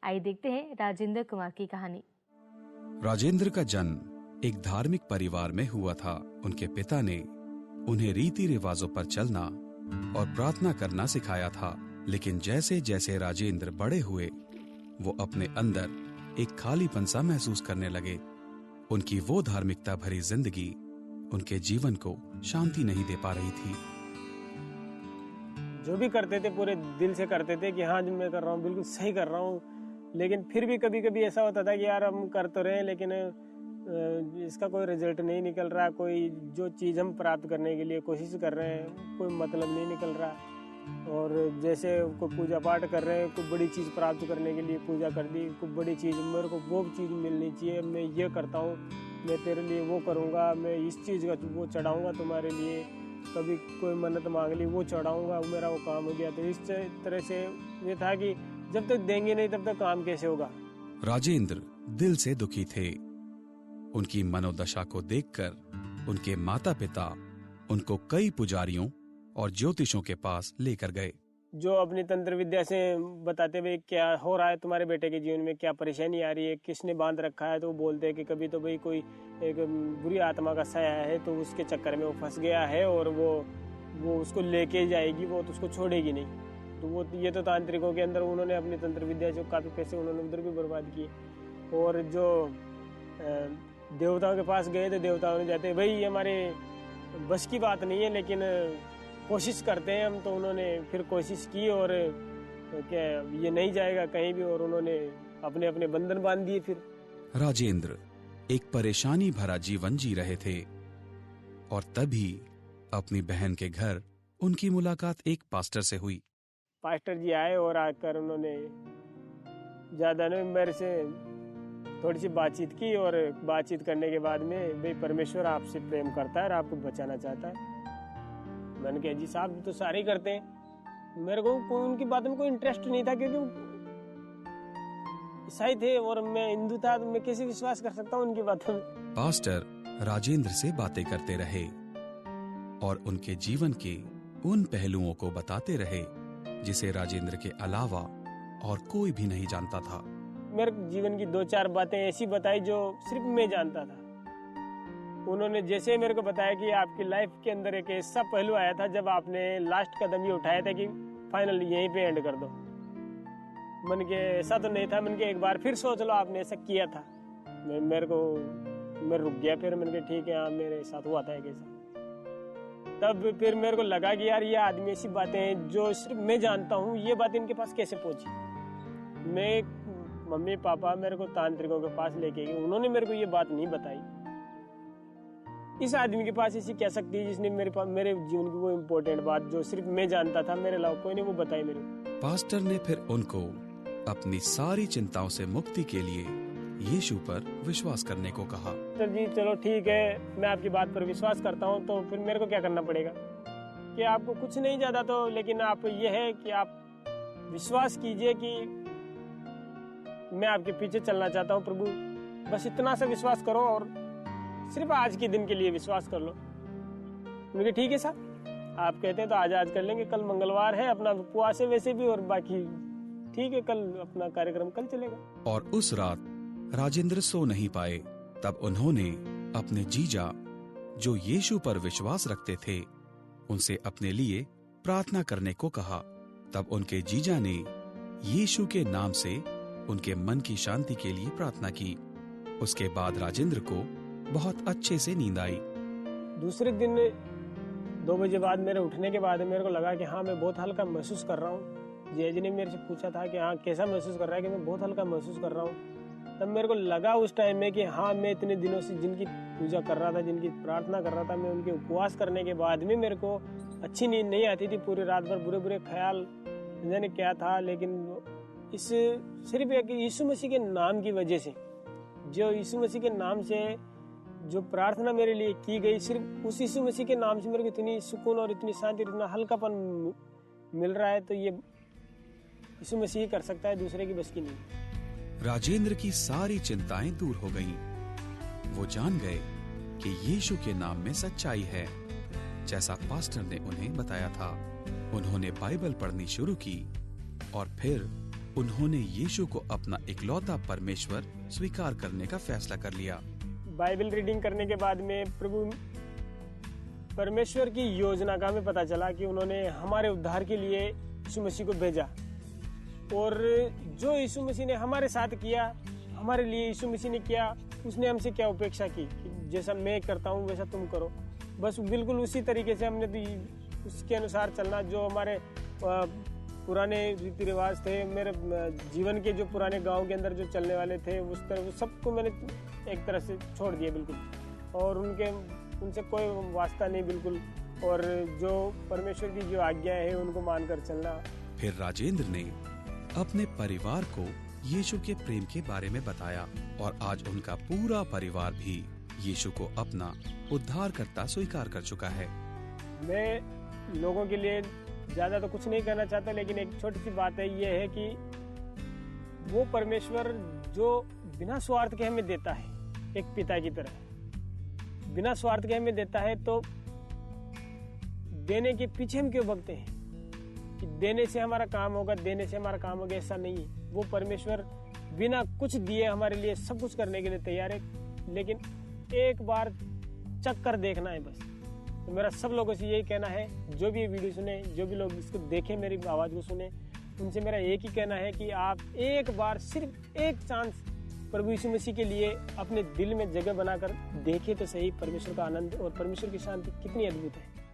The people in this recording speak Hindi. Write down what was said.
आइए देखते हैं राजेंद्र कुमार की कहानी। राजेंद्र का जन्म एक धार्मिक परिवार में हुआ था। उनके पिता ने उन्हें रीति रिवाजों पर चलना और प्रार्थना करना सिखाया था। लेकिन जैसे जैसे राजेंद्र बड़े हुए, वो अपने अंदर एक खालीपन सा महसूस करने लगे। उनकी वो धार्मिकता भरी जिंदगी उनके जीवन को शांति नहीं दे पा रही थी। जो भी करते थे पूरे दिल से करते थे कि हाँ जो मैं कर रहा हूँ बिल्कुल सही कर रहा हूँ, लेकिन फिर भी कभी कभी ऐसा होता था कि यार हम कर तो रहे हैं लेकिन इसका कोई रिजल्ट नहीं निकल रहा, कोई जो चीज़ हम प्राप्त करने के लिए कोशिश कर रहे हैं कोई मतलब नहीं निकल रहा। और जैसे कोई पूजा पाठ कर रहे हैं, कोई बड़ी चीज़ प्राप्त करने के लिए पूजा कर दी, कोई बड़ी चीज़ मेरे को वो चीज़ मिलनी चाहिए, मैं ये करता हूँ, मैं तेरे लिए वो करूँगा, मैं इस चीज़ का वो चढ़ाऊँगा तुम्हारे लिए, कभी कोई मन्नत मांग ली वो चढ़ाऊँगा, मेरा वो काम हो गया। तो इस तरह से ये था कि जब तक देंगे नहीं तब तक काम कैसे होगा। राजेंद्र दिल से दुखी थे। उनकी मनोदशा को देखकर उनके माता पिता उनको कई पुजारियों और ज्योतिषों के पास लेकर गए, जो अपनी तंत्र विद्या से बताते हुए क्या हो रहा है तुम्हारे बेटे के जीवन में, क्या परेशानी आ रही है, किसने बांध रखा है। तो वो बोलते हैं कि कभी तो भाई कोई एक बुरी आत्मा का साया है तो उसके चक्कर में वो फंस गया है और वो उसको लेके जाएगी, वो तो उसको छोड़ेगी नहीं। तो वो ये तो तांत्रिकों के अंदर उन्होंने अपनी तंत्र विद्या से काफ़ी पैसे उन्होंने उधर भी बर्बाद किए। और जो देवताओं के पास गए तो देवताओं ने जाते भाई हमारे बस की बात नहीं है लेकिन कोशिश करते हैं हम। तो उन्होंने फिर कोशिश की और क्या ये नहीं जाएगा कहीं भी, और उन्होंने अपने अपने बंधन बांध दिए। फिर राजेंद्र एक परेशानी भरा जीवन जी रहे थे और तभी अपनी बहन के घर उनकी मुलाकात एक पास्टर से हुई। पास्टर जी आए और आकर उन्होंने ज्यादा नहीं मेरे से थोड़ी सी बातचीत की, और बातचीत करने के बाद में भाई परमेश्वर आपसे प्रेम करता है और आपको बचाना चाहता है। मैंने कहा जी साहब तो सारे ही करते हैं। मेरे को कोई उनकी बात में कोई इंटरेस्ट नहीं था क्योंकि ईसाई थे और मैं हिंदू था, तो मैं कैसे विश्वास कर सकता हूँ उनकी बातों में। पास्टर राजेंद्र से बातें करते रहे और उनके जीवन के उन पहलुओं को बताते रहे जिसे राजेंद्र के अलावा और कोई भी नहीं जानता था। मेरे जीवन की 2-4 बातें ऐसी बताई जो सिर्फ मैं जानता था। उन्होंने जैसे मेरे को बताया कि आपकी लाइफ के अंदर एक ऐसा पहलू आया था जब आपने लास्ट कदम ये उठाया था कि फाइनल यहीं पे एंड कर दो। मन के ऐसा तो नहीं था, मन के एक बार फिर सोच लो आपने ऐसा किया था। मैं रुक गया। फिर मैंने कहा ठीक है हाँ मेरे साथ हुआ था एक ऐसा। तब फिर मेरे को लगा कि यार ये आदमी ऐसी बातें जो सिर्फ मैं जानता हूँ, ये बात इनके पास कैसे पहुंची। मैं मम्मी पापा मेरे को तांत्रिकों के पास लेके गए, उन्होंने मेरे को ये बात नहीं बताई। इस आदमी के पास ऐसी क्या शक्ति है जिसने मेरे जीवन की वो इम्पोर्टेंट बात जो सिर्फ मैं जानता था, मेरे अलावा कोई नहीं वो बताई मेरे को। पास्टर ने फिर उनको अपनी सारी चिंताओं से मुक्ति के लिए यीशु पर विश्वास करने को कहा। सर जी चलो ठीक है, मैं आपकी बात पर विश्वास करता हूँ, तो फिर मेरे को क्या करना पड़ेगा? कि आपको कुछ नहीं ज्यादा तो, लेकिन आप ये है कि आप विश्वास कीजिए कि मैं आपके पीछे चलना चाहता हूँ प्रभु, बस इतना सा विश्वास करो और सिर्फ आज के दिन के लिए विश्वास कर लो। मुझे ठीक है साहब, आप कहते हैं तो आज कर लेंगे, कल मंगलवार है, अपना उपवास है वैसे भी, और बाकी ठीक है कल अपना कार्यक्रम कल चलेगा। और उस रात राजेंद्र सो नहीं पाए। तब उन्होंने अपने जीजा जो यीशु पर विश्वास रखते थे उनसे अपने लिए प्रार्थना करने को कहा। तब उनके जीजा ने यीशु के नाम से उनके मन की शांति के लिए प्रार्थना की। उसके बाद राजेंद्र को बहुत अच्छे से नींद आई। दूसरे दिन 2 बजे बाद मेरे उठने के बाद मेरे को लगा कि हाँ मैं बहुत हल्का महसूस कर रहा हूँ। जी ने मेरे से पूछा था कि हाँ कैसा महसूस कर रहा है, कि मैं बहुत हल्का महसूस कर रहा हूँ। तब मेरे को लगा उस टाइम में कि हाँ मैं इतने दिनों से जिनकी पूजा कर रहा था, जिनकी प्रार्थना कर रहा था, मैं उनके उपवास करने के बाद में मेरे को अच्छी नींद नहीं आती थी। पूरी रात भर बुरे बुरे ख्याल जाने क्या था। लेकिन इस सिर्फ एक यीशु मसीह के नाम की वजह से, जो यीशु मसीह के नाम से जो प्रार्थना मेरे लिए की गई, सिर्फ उस यीशु मसीह के नाम से मेरे को इतनी सुकून और इतनी शांति, इतना हल्कापन मिल रहा है। तो ये यीशु मसीह कर सकता है, दूसरे की बस की नहीं। राजेंद्र की सारी चिंताएं दूर हो गईं। वो जान गए कि यीशु के नाम में सच्चाई है, जैसा पास्टर ने उन्हें बताया था। उन्होंने बाइबल पढ़नी शुरू की और फिर उन्होंने यीशु को अपना इकलौता परमेश्वर स्वीकार करने का फैसला कर लिया। बाइबल रीडिंग करने के बाद में प्रभु परमेश्वर की योजना का हमें पता चला कि उन्होंने हमारे उद्धार के लिए यीशु मसीह को भेजा, और जो यीशु मसीह ने हमारे साथ किया, हमारे लिए यीशु मसीह ने किया, उसने हमसे क्या अपेक्षा की कि जैसा मैं करता हूँ वैसा तुम करो। बस बिल्कुल उसी तरीके से हमने उसके अनुसार चलना। जो हमारे पुराने रीति रिवाज थे, मेरे जीवन के जो पुराने गांव के अंदर जो चलने वाले थे, उस तरह सबको मैंने एक तरह से छोड़ दिया बिल्कुल, और उनसे कोई वास्ता नहीं बिल्कुल, और जो परमेश्वर की जो आज्ञा है उनको मानकर चलना। फिर राजेंद्र ने अपने परिवार को यीशु के प्रेम के बारे में बताया, और आज उनका पूरा परिवार भी यीशु को अपना उद्धारकर्ता स्वीकार कर चुका है। मैं लोगों के लिए ज्यादा तो कुछ नहीं कहना चाहता, लेकिन एक छोटी सी बात है, ये है कि वो परमेश्वर जो बिना स्वार्थ के हमें देता है, एक पिता की तरह बिना स्वार्थ के हमें देता है, तो देने के पीछे हम क्यों भगते हैं कि देने से हमारा काम होगा, देने से हमारा काम होगा? ऐसा नहीं है। वो परमेश्वर बिना कुछ दिए हमारे लिए सब कुछ करने के लिए तैयार है, लेकिन एक बार चक्कर देखना है बस। तो मेरा सब लोगों से यही कहना है, जो भी ये वीडियो सुने, जो भी लोग इसको देखें, मेरी आवाज़ को सुने, उनसे मेरा एक ही कहना है कि आप एक बार, सिर्फ एक चांस प्रभु यीशु मसीह के लिए अपने दिल में जगह बनाकर देखें तो सही, परमेश्वर का आनंद और परमेश्वर की शांति कितनी अद्भुत है।